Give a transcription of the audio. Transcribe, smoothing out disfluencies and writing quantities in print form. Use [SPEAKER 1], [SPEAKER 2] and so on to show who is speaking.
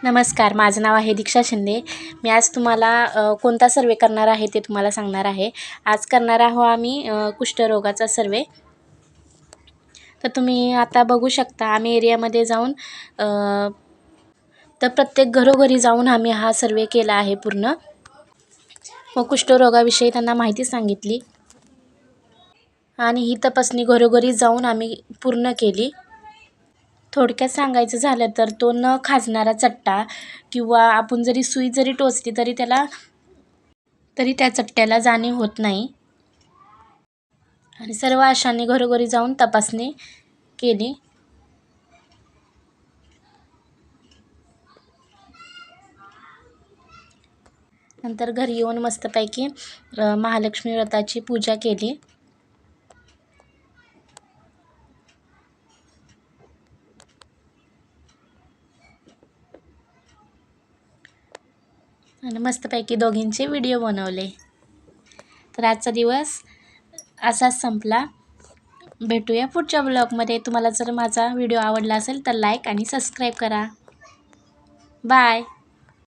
[SPEAKER 1] नमस्कार, माझं नाव आहे दीक्षा शिंदे. मी आज तुम्हाला कोणता सर्वे करणार आहे ते तुम्हाला सांगणार आहे. आज करणार आहोत आम्ही कुष्ठरोगाचा सर्वे. तर तुम्ही आता बघू शकता आम्ही एरियामध्ये जाऊन तर प्रत्येक घरोघरी जाऊन आम्ही हा सर्वे केला आहे पूर्ण. व कुष्ठरोगाविषयी त्यांना माहिती सांगितली आणि ही तपासणी घरोघरी जाऊन आम्ही पूर्ण केली. थोडक्यात सांगायचं झालं तर तो न खाजणारा चट्टा किंवा आपण जरी सुई जरी टोचली तरी त्या चट्ट्याला जाणीव होत नाही. आणि सर्व आशांनी घरोघरी जाऊन तपासणी केली. नंतर घरी येऊन मस्तपैकी महालक्ष्मी व्रताची पूजा केली. आणि मस्तपैकी दोघींचे व्हिडिओ बनवले. तर आजचा दिवस असाच संपला. भेटूया पुढच्या ब्लॉगमध्ये. तुम्हाला जर माझा व्हिडिओ आवडला असेल तर लाईक आणि सबस्क्राईब करा. बाय.